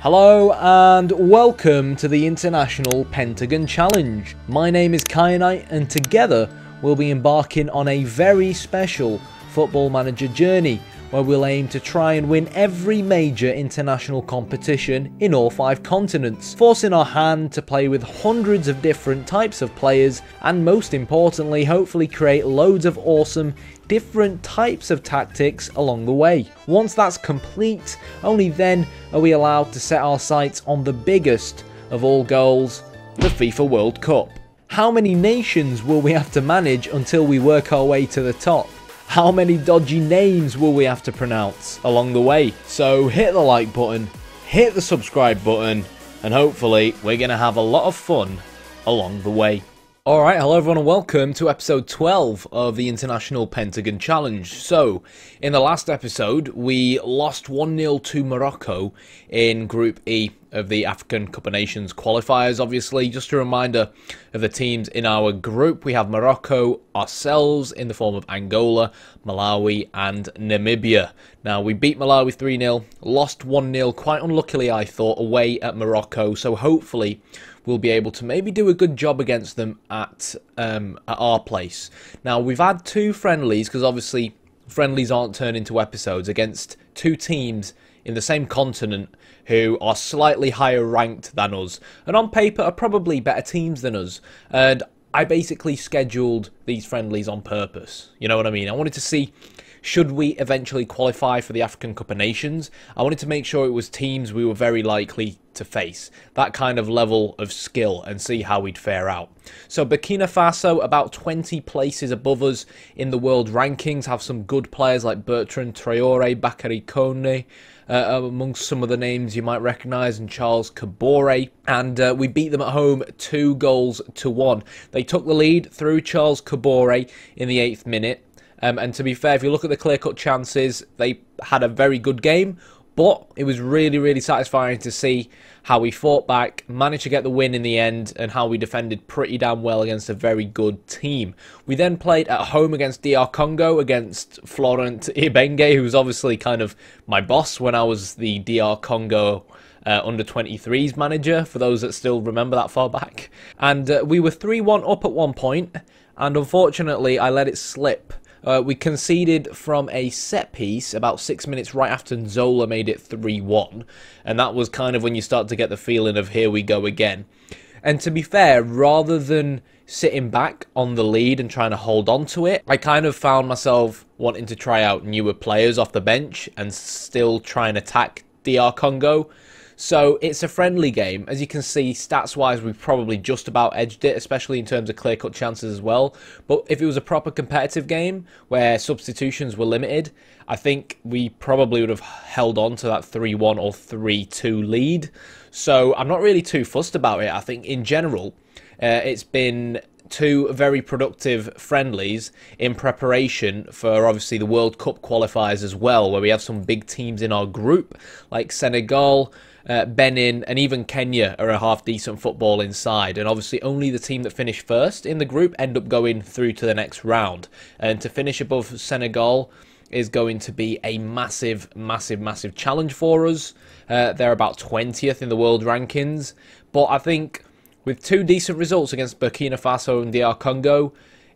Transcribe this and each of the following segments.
Hello and welcome to the International Pentagon Challenge. My name is Kyanite and together we'll be embarking on a very special Football Manager journey where we'll aim to try and win every major international competition in all 5 continents, forcing our hand to play with hundreds of different types of players and most importantly hopefully create loads of awesome different types of tactics along the way. Once that's complete, only then are we allowed to set our sights on the biggest of all goals, the FIFA World Cup. How many nations will we have to manage until we work our way to the top? How many dodgy names will we have to pronounce along the way? So hit the like button, hit the subscribe button, and hopefully we're going to have a lot of fun along the way. Alright, hello everyone and welcome to episode 12 of the International Pentagon Challenge. So, in the last episode, we lost 1-0 to Morocco in Group E of the African Cup of Nations qualifiers, obviously. Just a reminder of the teams in our group. We have Morocco, ourselves, in the form of Angola, Malawi and Namibia. Now, we beat Malawi 3-0, lost 1-0, quite unluckily I thought, away at Morocco. So hopefully we'll be able to maybe do a good job against them at our place. Now, we've had 2 friendlies, because obviously friendlies aren't turned into episodes, against 2 teams in the same continent who are slightly higher ranked than us, and on paper are probably better teams than us. And I basically scheduled these friendlies on purpose. You know what I mean? I wanted to see, should we eventually qualify for the African Cup of Nations? I wanted to make sure it was teams we were very likely to face, that kind of level of skill, and see how we'd fare out. So Burkina Faso, about 20 places above us in the world rankings, have some good players like Bertrand Traore, Bakary Kone, amongst some of the names you might recognise, and Charles Kabore, and we beat them at home 2-1. They took the lead through Charles Kabore in the 8th minute. And to be fair, if you look at the clear-cut chances, they had a very good game, but it was really, really satisfying to see how we fought back, managed to get the win in the end, and how we defended pretty damn well against a very good team. We then played at home against DR Congo, against Florent Ibenge, who was obviously kind of my boss when I was the DR Congo under-23s manager, for those that still remember that far back. And we were 3-1 up at one point, and unfortunately I let it slip. We conceded from a set piece about 6 minutes right after Nzola made it 3-1. And that was kind of when you start to get the feeling of here we go again. And to be fair, rather than sitting back on the lead and trying to hold on to it, I kind of found myself wanting to try out newer players off the bench and still try and attack DR Congo. So it's a friendly game. As you can see, stats-wise, we've probably just about edged it, especially in terms of clear-cut chances as well. But if it was a proper competitive game where substitutions were limited, I think we probably would have held on to that 3-1 or 3-2 lead. So I'm not really too fussed about it. I think in general, it's been 2 very productive friendlies in preparation for obviously the World Cup qualifiers as well, where we have some big teams in our group like Senegal, Benin and even Kenya are a half-decent football inside, and obviously only the team that finished first in the group end up going through to the next round. And to finish above Senegal is going to be a massive challenge for us. They're about 20th in the world rankings, but I think with 2 decent results against Burkina Faso and DR Congo,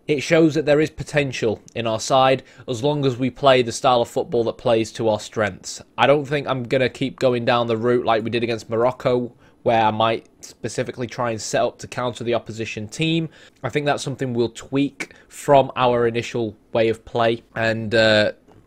it shows that there is potential in our side as long as we play the style of football that plays to our strengths. I don't think I'm going to keep going down the route like we did against Morocco, where I might specifically try and set up to counter the opposition team. I think that's something we'll tweak from our initial way of play and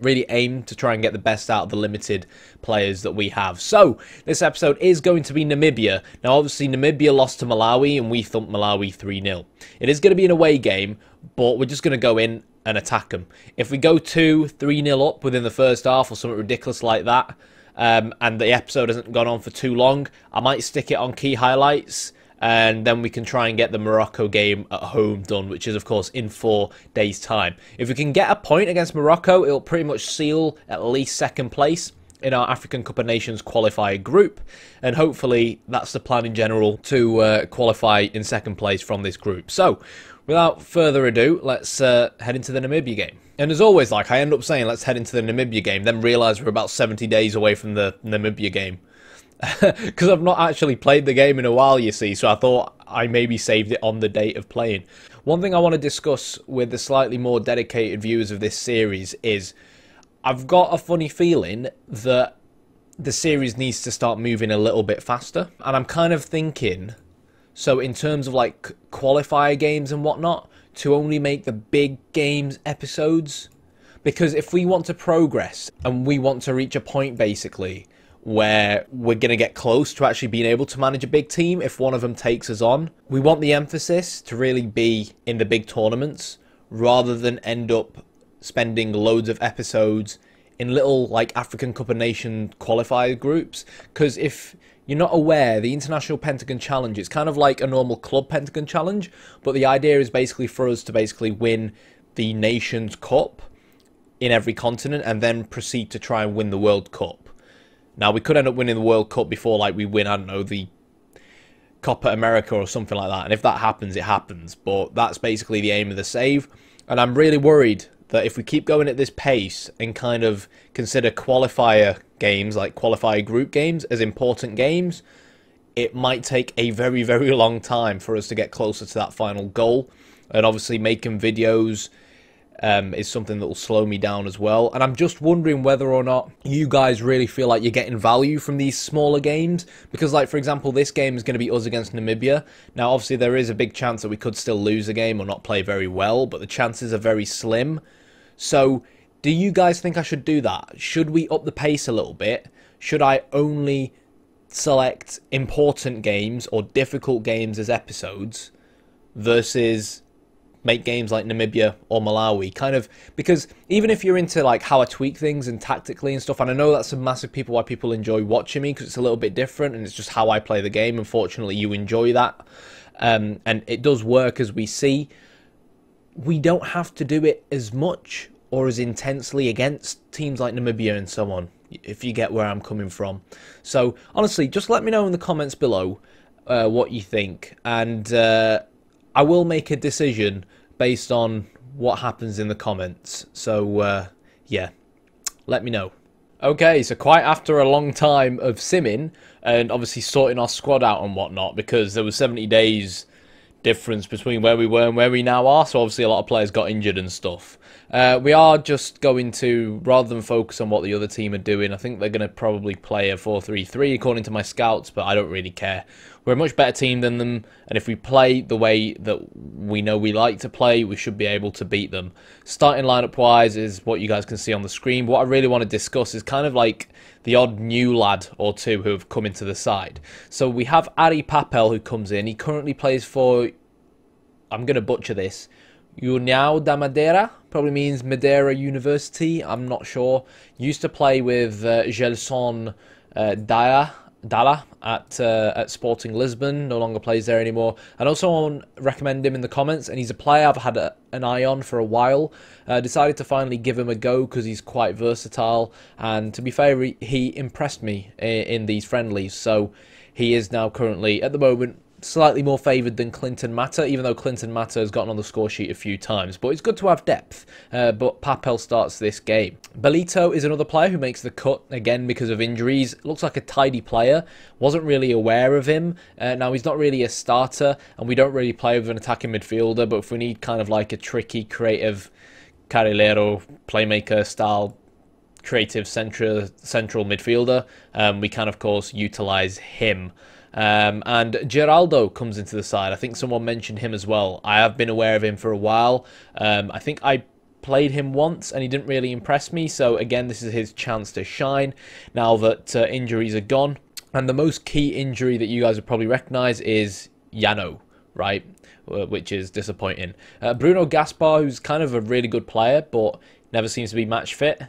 really aim to try and get the best out of the limited players that we have. So, this episode is going to be Namibia. Now, obviously, Namibia lost to Malawi, and we thumped Malawi 3-0. It is going to be an away game, but we're just going to go in and attack them. If we go 2-3-0 up within the first half or something ridiculous like that, and the episode hasn't gone on for too long, I might stick it on key highlights, and then we can try and get the Morocco game at home done, which is, of course, in 4 days' time. If we can get a point against Morocco, it'll pretty much seal at least 2nd place in our African Cup of Nations qualifier group, and hopefully that's the plan in general, to qualify in 2nd place from this group. So, without further ado, let's head into the Namibia game. And as always, like, I end up saying let's head into the Namibia game, then realise we're about 70 days away from the Namibia game. Because I've not actually played the game in a while, you see, so I thought I maybe saved it on the date of playing. One thing I want to discuss with the slightly more dedicated viewers of this series is I've got a funny feeling that the series needs to start moving a little bit faster. And I'm kind of thinking, so in terms of like qualifier games and whatnot, to only make the big games episodes. Because if we want to progress and we want to reach a point basically where we're going to get close to actually being able to manage a big team if one of them takes us on, we want the emphasis to really be in the big tournaments rather than end up spending loads of episodes in little like African Cup of Nations qualifier groups. Because if you're not aware, the International Pentagon Challenge, it's kind of like a normal club Pentagon Challenge, but the idea is basically for us to basically win the Nations Cup in every continent and then proceed to try and win the World Cup. Now, we could end up winning the World Cup before, like, we win, I don't know, the Copa America or something like that. And if that happens, it happens. But that's basically the aim of the save. And I'm really worried that if we keep going at this pace and kind of consider qualifier games, like qualifier group games, as important games, it might take a very, very long time for us to get closer to that final goal. And obviously making videos is something that will slow me down as well. And I'm just wondering whether or not you guys really feel like you're getting value from these smaller games. Because, like, for example, this game is going to be us against Namibia. Now, obviously, there is a big chance that we could still lose a game or not play very well, but the chances are very slim. So, do you guys think I should do that? Should we up the pace a little bit? Should I only select important games or difficult games as episodes versus make games like Namibia or Malawi, kind of, because even if you're into like how I tweak things and tactically and stuff, and I know that's a massive why people enjoy watching me, because it's a little bit different and it's just how I play the game. Unfortunately, you enjoy that, and it does work, as we see. We don't have to do it as much or as intensely against teams like Namibia and so on, if you get where I'm coming from. So honestly, just let me know in the comments below what you think, and I will make a decision based on what happens in the comments. So, yeah, let me know. Okay, so quite after a long time of simming and obviously sorting our squad out and whatnot, because there was 70 days difference between where we were and where we now are, so obviously a lot of players got injured and stuff. We are just going to, rather than focus on what the other team are doing, I think they're going to probably play a 4-3-3 according to my scouts, but I don't really care. We're a much better team than them, and if we play the way that we know we like to play, we should be able to beat them. Starting lineup-wise is what you guys can see on the screen. What I really want to discuss is kind of like the odd new lad or two who have come into the side. So we have Ari Papel who comes in. He currently plays for, I'm going to butcher this, União da Madeira, probably means Madeira University, I'm not sure. Used to play with Gelson Dalla at Sporting Lisbon, no longer plays there anymore. I know someone recommended him in the comments, and he's a player I've had an eye on for a while. Decided to finally give him a go because he's quite versatile, and to be fair, he impressed me in these friendlies. So he is now currently, at the moment, slightly more favoured than Clinton Mata, even though Clinton Mata has gotten on the score sheet a few times. But it's good to have depth. But Papel starts this game. Belito is another player who makes the cut, again, because of injuries. Looks like a tidy player. Wasn't really aware of him. Now, he's not really a starter, and we don't really play with an attacking midfielder, but if we need kind of like a tricky, creative, carrilero, playmaker style, creative central midfielder, we can, of course, utilise him. And Geraldo comes into the side. I think someone mentioned him as well. I have been aware of him for a while. I think I played him once and he didn't really impress me. So again, this is his chance to shine now that injuries are gone. And the most key injury that you guys would probably recognise is Yano, right? Which is disappointing. Bruno Gaspar, who's kind of a really good player, but never seems to be match fit,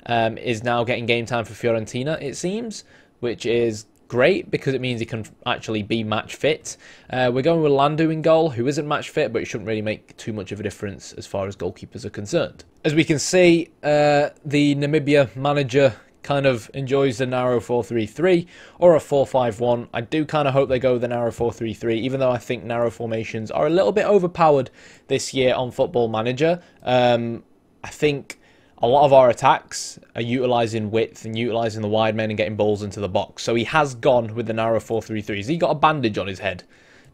is now getting game time for Fiorentina, it seems, which is great because it means he can actually be match fit. We're going with Landu in goal, who isn't match fit, but it shouldn't really make too much of a difference as far as goalkeepers are concerned. As we can see, the Namibia manager kind of enjoys the narrow 4-3-3 or a 4-5-1. I do kind of hope they go with the narrow 4-3-3, even though I think narrow formations are a little bit overpowered this year on Football Manager. I think a lot of our attacks are utilising width and utilising the wide men and getting balls into the box. So he has gone with the narrow 4-3-3. Has he got a bandage on his head?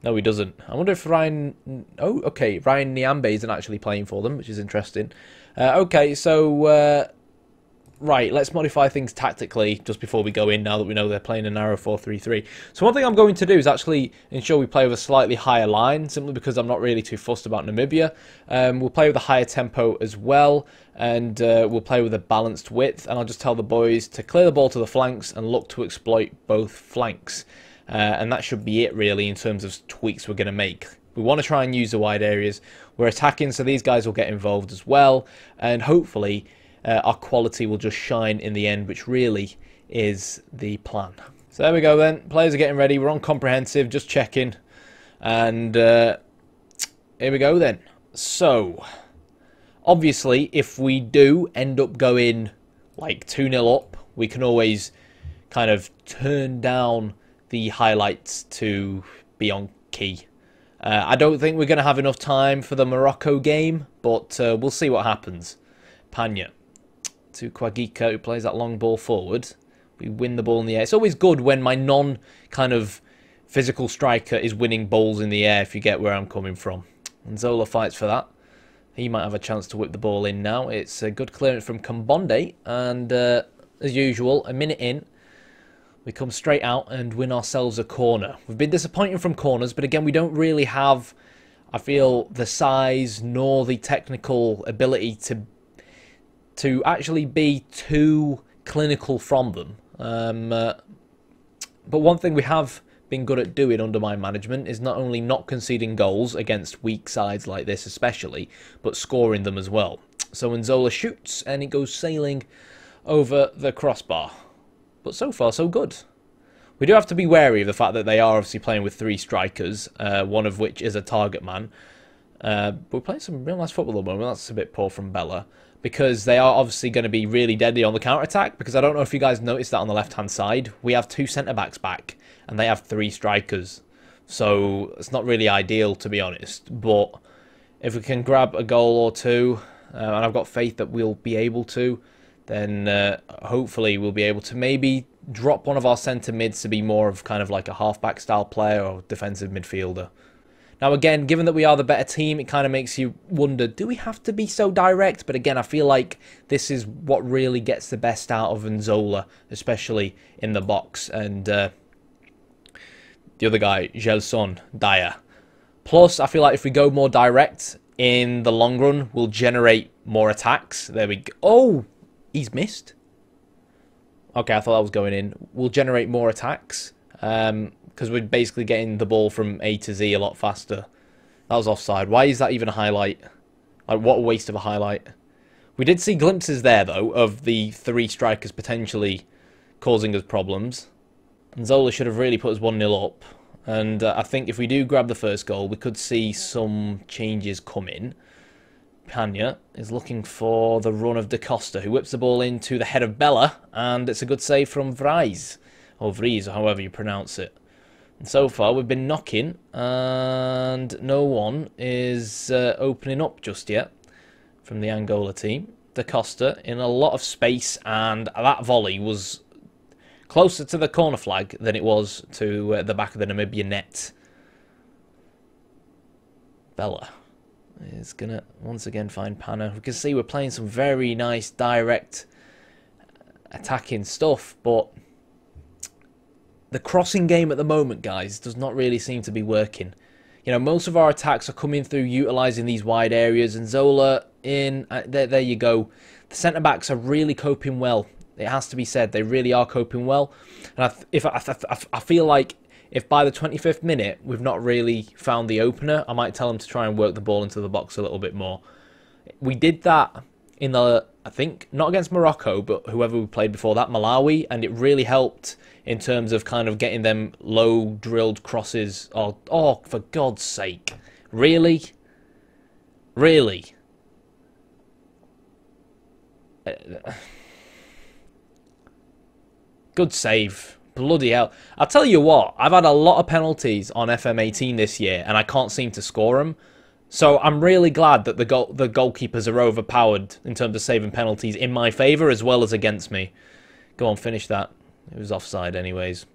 No, he doesn't. I wonder if Ryan... Oh, okay. Ryan Nyambe isn't actually playing for them, which is interesting. Okay, so... Right, let's modify things tactically just before we go in, now that we know they're playing a narrow 4-3-3. So one thing I'm going to do is actually ensure we play with a slightly higher line, simply because I'm not really too fussed about Namibia. We'll play with a higher tempo as well, and we'll play with a balanced width, and I'll just tell the boys to clear the ball to the flanks and look to exploit both flanks. And that should be it, really, in terms of tweaks we're going to make. We want to try and use the wide areas. We're attacking, so these guys will get involved as well, and hopefully... our quality will just shine in the end, which really is the plan. So there we go then. Players are getting ready. We're on comprehensive, just checking. And here we go then. So, obviously, if we do end up going like 2-0 up, we can always kind of turn down the highlights to be on key. I don't think we're going to have enough time for the Morocco game, but we'll see what happens. Panya to Quagika, who plays that long ball forward. We win the ball in the air. It's always good when my non-kind of physical striker is winning balls in the air, if you get where I'm coming from. And Zola fights for that. He might have a chance to whip the ball in now. It's a good clearance from Kambonde. And as usual, a minute in, we come straight out and win ourselves a corner. We've been disappointing from corners, but again, we don't really have, I feel, the size nor the technical ability to actually be too clinical from them. But one thing we have been good at doing under my management is not only not conceding goals against weak sides like this especially, but scoring them as well. So when Zola shoots and it goes sailing over the crossbar. But so far so good. We do have to be wary of the fact that they are obviously playing with 3 strikers, one of which is a target man. But we're playing some real nice football at the moment. That's a bit poor from Bella. Because they are obviously going to be really deadly on the counter-attack. Because I don't know if you guys noticed that on the left-hand side. We have 2 centre-backs back. And they have 3 strikers. So it's not really ideal, to be honest. But if we can grab a goal or 2, and I've got faith that we'll be able to, then hopefully we'll be able to maybe drop one of our centre-mids to be more of kind of like a half-back style player or defensive midfielder. Now, again, given that we are the better team, it kind of makes you wonder, do we have to be so direct? But again, I feel like this is what really gets the best out of Nzola, especially in the box. And the other guy, Gelson, Dyer. Plus, I feel like if we go more direct in the long run, we'll generate more attacks. There we go. Oh, he's missed. Okay, I thought that was going in. We'll generate more attacks. Because we're basically getting the ball from A to Z a lot faster. That was offside. Why is that even a highlight? Like, what a waste of a highlight. We did see glimpses there, though, of the 3 strikers potentially causing us problems. And Zola should have really put us 1-0 up. And I think if we do grab the first goal, we could see some changes come in. Panya is looking for the run of Da Costa, who whips the ball into the head of Bella. And it's a good save from Vries. Or Vries, or however you pronounce it. And so far, we've been knocking, and no one is opening up just yet from the Angola team. Da Costa in a lot of space, and that volley was closer to the corner flag than it was to the back of the Namibia net. Bella is going to once again find Pana. We can see we're playing some very nice direct attacking stuff, but the crossing game at the moment, guys, does not really seem to be working. You know, most of our attacks are coming through utilising these wide areas. And Zola in... there you go. The centre-backs are really coping well. It has to be said. They really are coping well. And I feel like if by the 25th minute we've not really found the opener, I might tell them to try and work the ball into the box a little bit more. We did that in the... I think, not against Morocco, but whoever we played before that, Malawi. And it really helped in terms of kind of getting them low drilled crosses. Oh, for God's sake. Really? Really? Good save. Bloody hell. I'll tell you what, I've had a lot of penalties on FM18 this year, and I can't seem to score them. So I'm really glad that the goalkeepers are overpowered in terms of saving penalties in my favour as well as against me. Go on, finish that. It was offside anyways.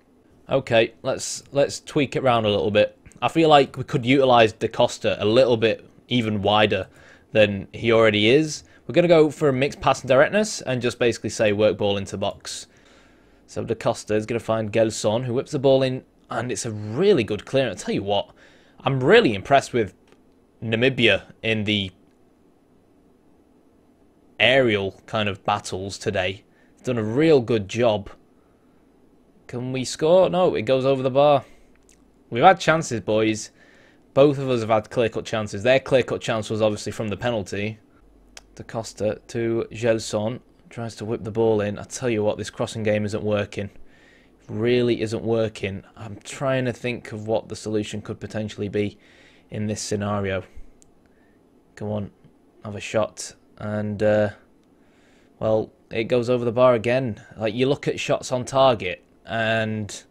Okay, let's tweak it around a little bit. I feel like we could utilise Da Costa a little bit even wider than he already is. We're going to go for a mixed pass and directness and just basically say work ball into box. So Da Costa is going to find Gelson, who whips the ball in, and it's a really good clearance. I'll tell you what, I'm really impressed with Namibia in the aerial kind of battles today. It's done a real good job. Can we score? No, it goes over the bar. We've had chances, boys. Both of us have had clear-cut chances. Their clear-cut chance was obviously from the penalty. Da Costa to Gelson. Tries to whip the ball in. I tell you what, this crossing game isn't working. Really isn't working. I'm trying to think of what the solution could potentially be in this scenario. Come on, have a shot. And, well, it goes over the bar again. Like, you look at shots on target, and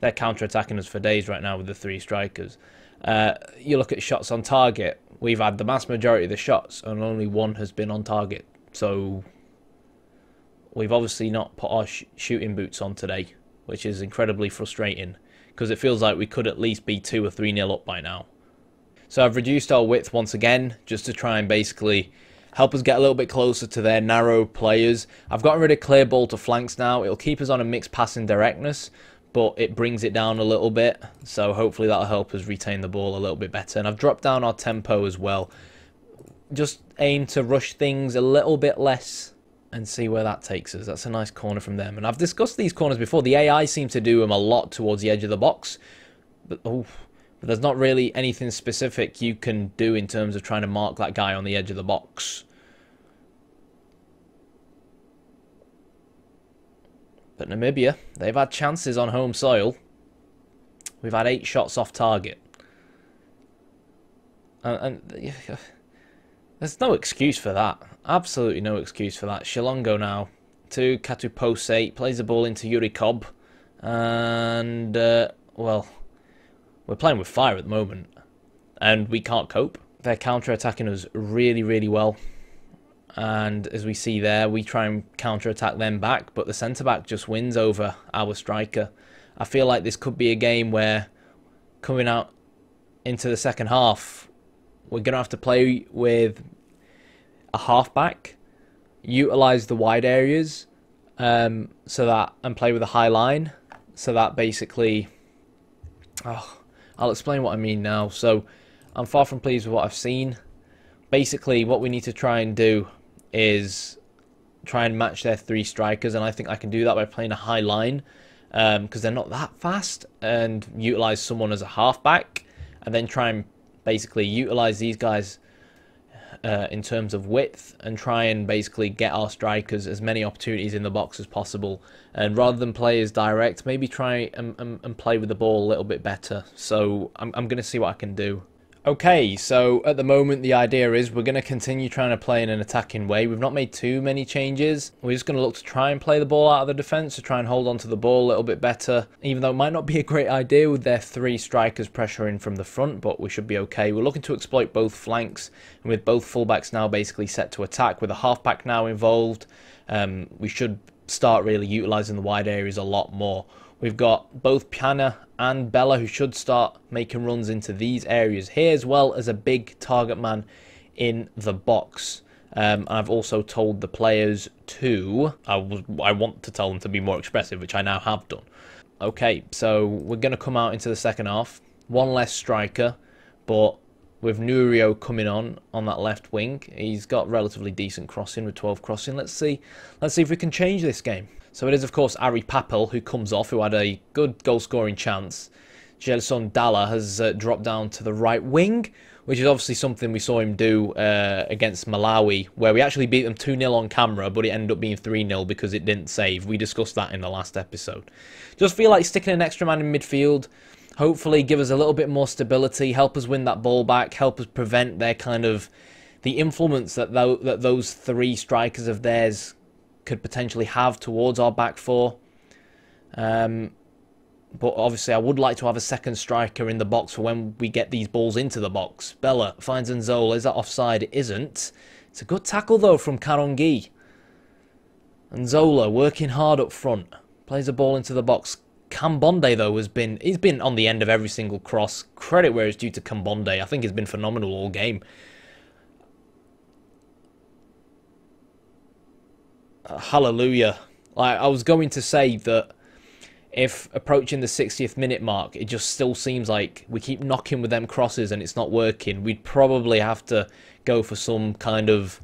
they're counter-attacking us for days right now with the 3 strikers. You look at shots on target, we've had the mass majority of the shots, and only 1 has been on target. So we've obviously not put our shooting boots on today, which is incredibly frustrating, because it feels like we could at least be 2 or 3-0 up by now. So I've reduced our width once again, just to try and basically help us get a little bit closer to their narrow players. I've gotten rid of clear ball to flanks now. It'll keep us on a mixed passing directness, but it brings it down a little bit. So hopefully that'll help us retain the ball a little bit better. And I've dropped down our tempo as well. Just aim to rush things a little bit less and see where that takes us. That's a nice corner from them. And I've discussed these corners before. The AI seems to do them a lot towards the edge of the box. But there's not really anything specific you can do in terms of trying to mark that guy on the edge of the box. But Namibia, they've had chances on home soil. We've had 8 shots off target. And there's no excuse for that. Absolutely no excuse for that. Shilongo now to Katupose. Plays the ball into Yuri Cobb. And, well, we're playing with fire at the moment. And we can't cope. They're counter-attacking us really, really well. And as we see there, we try and counter-attack them back, but the centre-back just wins over our striker. I feel like this could be a game where, coming out into the second half, we're going to have to play with a half-back, utilise the wide areas, and play with a high line, so that basically... I'll explain what I mean now. So, I'm far from pleased with what I've seen. Basically, what we need to try and do is try and match their 3 strikers, and I think I can do that by playing a high line, because they're not that fast, and utilise someone as a halfback, and then try and basically utilise these guys in terms of width, and try and basically get our strikers as many opportunities in the box as possible. And rather than play as direct, maybe try and play with the ball a little bit better. So I'm going to see what I can do. Okay, so at the moment the idea is we're going to continue trying to play in an attacking way. We've not made too many changes. We're just going to look to try and play the ball out of the defence, to try and hold on to the ball a little bit better. Even though it might not be a great idea with their 3 strikers pressuring from the front, but we should be okay. We're looking to exploit both flanks, and with both fullbacks now basically set to attack, with a halfback now involved, we should start really utilising the wide areas a lot more. We've got both Piana and Bella who should start making runs into these areas here, as well as a big target man in the box. I've also told the players to... I want to tell them to be more expressive, which I now have done. Okay, so we're going to come out into the second half. 1 less striker, but with Nurio coming on that left wing, he's got relatively decent crossing with 12 crossing. Let's see if we can change this game. So it is, of course, Ari Papel who comes off, who had a good goal-scoring chance. Gelson Dalla has dropped down to the right wing, which is obviously something we saw him do against Malawi, where we actually beat them 2-0 on camera, but it ended up being 3-0 because it didn't save. We discussed that in the last episode. Just feel like sticking an extra man in midfield, hopefully give us a little bit more stability, help us win that ball back, help us prevent their kind of... the influence that those 3 strikers of theirs could potentially have towards our back 4. But obviously I would like to have a second striker in the box for when we get these balls into the box. Bella finds Nzola. Is that offside? It isn't. It's a good tackle though from Karongi. Nzola working hard up front. Plays a ball into the box. Kambonde though he's been on the end of every single cross. Credit where it's due to Kambonde. I think he's been phenomenal all game. Hallelujah. Like, I was going to say that if approaching the 60th minute mark, it just still seems like we keep knocking with them crosses and it's not working, we'd probably have to go for some kind of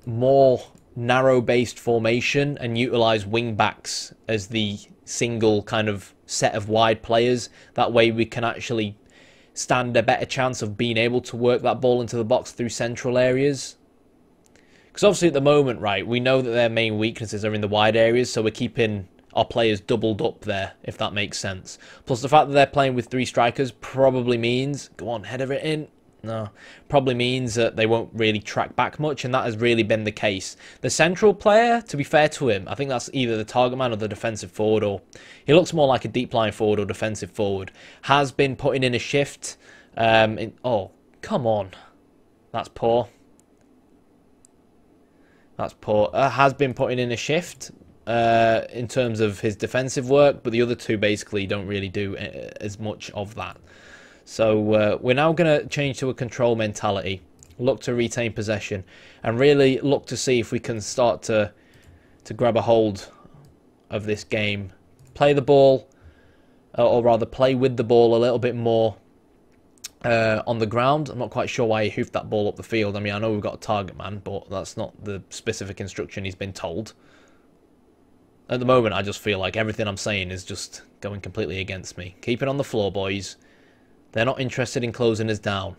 more narrow-based formation and utilise wing-backs as the single kind of set of wide players. That way we can actually stand a better chance of being able to work that ball into the box through central areas. Because obviously at the moment, right, we know that their main weaknesses are in the wide areas, so we're keeping our players doubled up there, if that makes sense. Plus the fact that they're playing with 3 strikers probably means, go on, header it in. No, probably means that they won't really track back much, and that has really been the case. The central player, to be fair to him, I think that's either the target man or the defensive forward, or he looks more like a deep line forward or defensive forward, has been putting in a shift. Oh, come on. That's poor. That's poor. Has been putting in a shift in terms of his defensive work, but the other two basically don't really do as much of that. So we're now going to change to a control mentality, look to retain possession, and really look to see if we can start to grab a hold of this game. Play the ball, or rather play with the ball a little bit more on the ground. I'm not quite sure why he hoofed that ball up the field. I mean, I know we've got a target man, but that's not the specific instruction he's been told. At the moment, I just feel like everything I'm saying is just going completely against me. Keep it on the floor, boys. They're not interested in closing us down.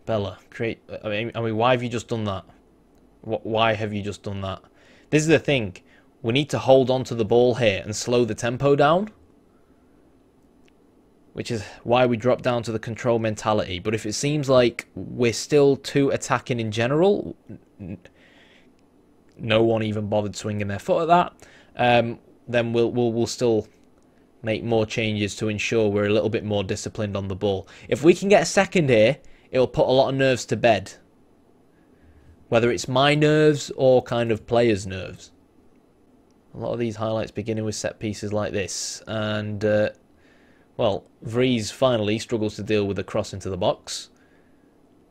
Bella, create... I mean, why have you just done that? Why have you just done that? This is the thing. We need to hold on to the ball here and slow the tempo down. Which is why we drop down to the control mentality. But if it seems like we're still too attacking in general, no one even bothered swinging their foot at that, then we'll still make more changes to ensure we're a little bit more disciplined on the ball. If we can get a second here, it'll put a lot of nerves to bed. Whether it's my nerves or kind of players' nerves. A lot of these highlights beginning with set pieces like this. And, well, Vries finally struggles to deal with the cross into the box.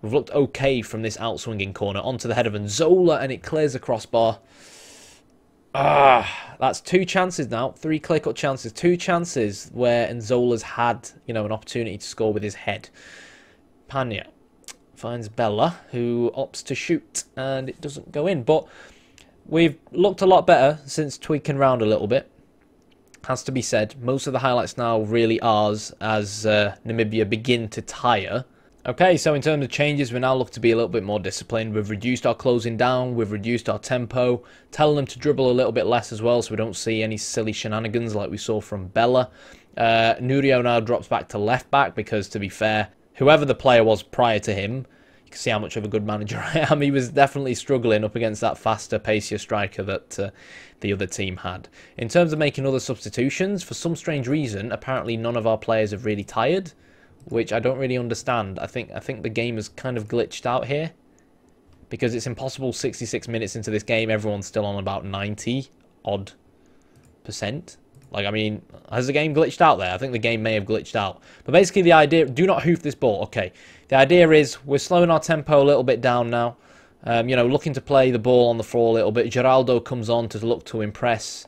We've looked okay from this outswinging corner onto the head of Nzola, and it clears the crossbar. That's 2 chances now. 3 clear-cut chances. 2 chances where Nzola's had, you know, an opportunity to score with his head. Panya finds Bella, who opts to shoot, and it doesn't go in. But we've looked a lot better since tweaking around a little bit. Has to be said. Most of the highlights now really ours as Namibia begin to tire. Okay, so in terms of changes, we now look to be a little bit more disciplined. We've reduced our closing down, we've reduced our tempo, telling them to dribble a little bit less as well, so we don't see any silly shenanigans like we saw from Bella. Nurio now drops back to left back because, to be fair, whoever the player was prior to him, you can see how much of a good manager I am. He was definitely struggling up against that faster, pacier striker that the other team had. In terms of making other substitutions, for some strange reason, apparently none of our players have really tired, which I don't really understand. I think the game has kind of glitched out here, because it's impossible 66 minutes into this game, everyone's still on about 90% odd. Like, I mean, has the game glitched out there? I think the game may have glitched out. But basically the idea, do not hoof this ball. Okay, the idea is we're slowing our tempo a little bit down now. You know, looking to play the ball on the floor a little bit. Geraldo comes on to look to impress.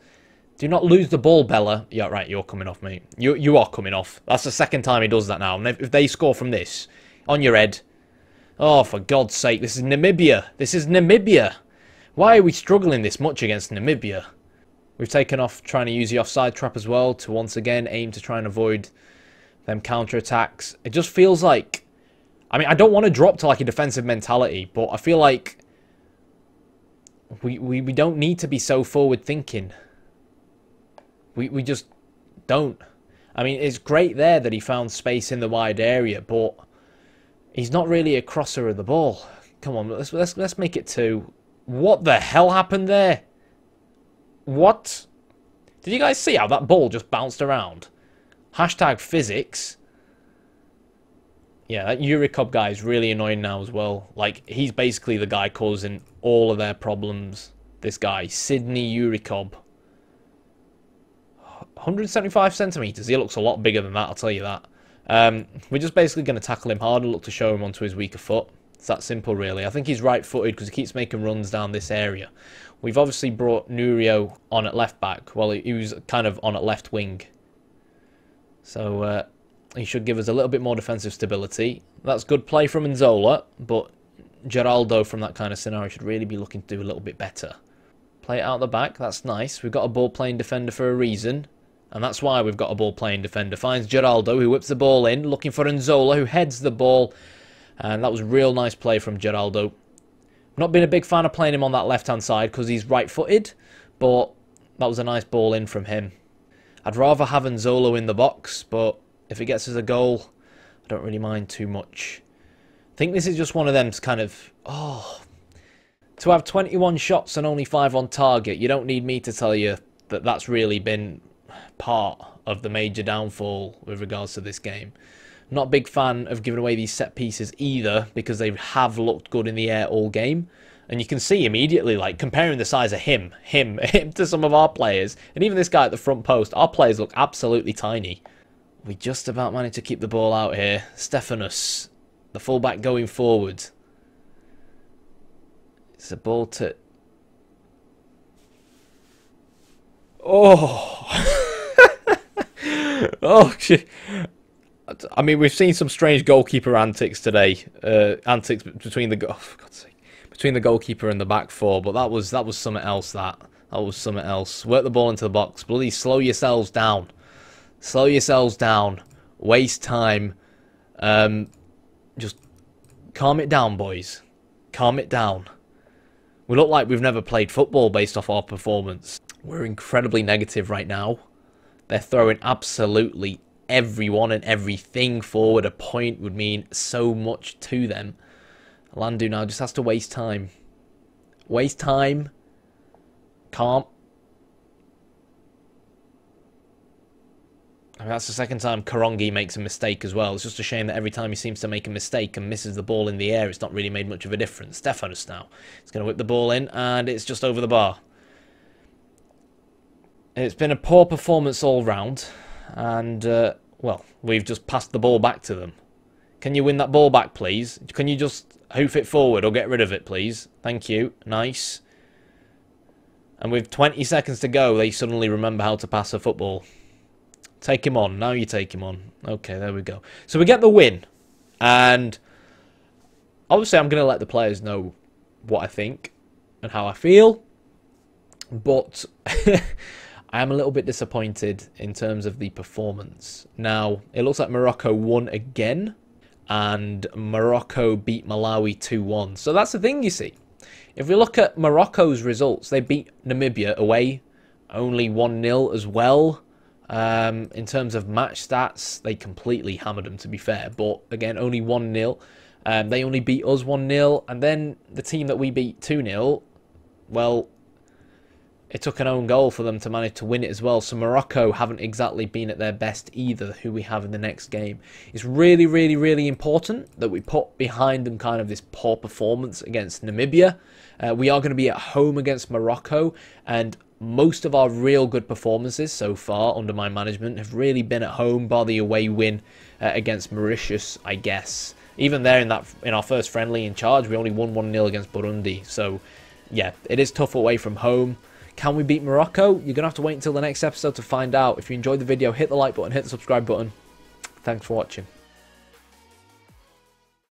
Do not lose the ball, Bella. Yeah, right, you're coming off, mate. You are coming off. That's the second time he does that now. And if they score from this, on your head. Oh, for God's sake, this is Namibia. This is Namibia. Why are we struggling this much against Namibia? We've taken off trying to use the offside trap as well to once again aim to try and avoid them counter-attacks. It just feels like... I mean, I don't want to drop to like a defensive mentality, but I feel like we don't need to be so forward-thinking. We just don't. I mean, it's great there that he found space in the wide area, but he's not really a crosser of the ball. Come on, let's make it 2. What the hell happened there? What? Did you guys see how that ball just bounced around? Hashtag physics. Yeah, that Euricop guy is really annoying now as well. Like, he's basically the guy causing all of their problems. This guy, Sydney Euricop. 175 centimetres. He looks a lot bigger than that, I'll tell you that. We're just basically going to tackle him hard and look to show him onto his weaker foot. It's that simple, really. I think he's right-footed because he keeps making runs down this area. We've obviously brought Nurio on at left-back. Well, he was kind of on at left wing. So, he should give us a little bit more defensive stability. That's good play from Nzola, but Geraldo from that kind of scenario should really be looking to do a little bit better. Play it out the back. That's nice. We've got a ball-playing defender for a reason. And that's why we've got a ball-playing defender. Finds Geraldo, who whips the ball in, looking for Nzola, who heads the ball. And that was a real nice play from Geraldo. Not been a big fan of playing him on that left-hand side because he's right-footed. But that was a nice ball in from him. I'd rather have Nzola in the box, but if it gets us a goal, I don't really mind too much. I think this is just one of them kind of... To have 21 shots and only 5 on target, you don't need me to tell you that that's really been part of the major downfall with regards to this game. Not a big fan of giving away these set pieces either, because they have looked good in the air all game. And you can see immediately, like, comparing the size of him to some of our players, and even this guy at the front post, our players look absolutely tiny. We just about managed to keep the ball out here. Stefanos, the fullback going forward. It's a ball to... Oh, shit. I mean, we've seen some strange goalkeeper antics today. Antics between the for God's sake, between the goalkeeper and the back four. But that was something else. That was something else. Work the ball into the box. Bloody slow yourselves down. Slow yourselves down. Waste time. Just calm it down, boys. Calm it down. We look like we've never played football based off our performance. We're incredibly negative right now. They're throwing absolutely everyone and everything forward. A point would mean so much to them. Landu now just has to waste time. Waste time. Calm. I mean, that's the second time Karongi makes a mistake as well. It's just a shame that every time he seems to make a mistake and misses the ball in the air, it's not really made much of a difference. Stefanos now. He's going to whip the ball in, and it's just over the bar. It's been a poor performance all round, and, well, we've just passed the ball back to them. Can you win that ball back, please? Can you just hoof it forward or get rid of it, please? Thank you. Nice. And with 20 seconds to go, they suddenly remember how to pass a football. Take him on. Now you take him on. Okay, there we go. So we get the win. And obviously I'm going to let the players know what I think and how I feel. But I am a little bit disappointed in terms of the performance. Now, it looks like Morocco won again. And Morocco beat Malawi 2-1. So that's the thing, you see. If we look at Morocco's results, they beat Namibia away. Only 1-0 as well. In terms of match stats, they completely hammered them, to be fair. But, again, only 1-0. They only beat us 1-0. And then the team that we beat 2-0, well, it took an own goal for them to manage to win it as well. So Morocco haven't exactly been at their best either, who we have in the next game. It's really, really, really important that we put behind them kind of this poor performance against Namibia. We are going to be at home against Morocco, and most of our real good performances so far under my management have really been at home, bar the away win against Mauritius, I guess. Even there in our first friendly in charge, we only won 1-0 against Burundi. So, yeah, it is tough away from home. Can we beat Morocco? You're going to have to wait until the next episode to find out. If you enjoyed the video, hit the like button, hit the subscribe button. Thanks for watching.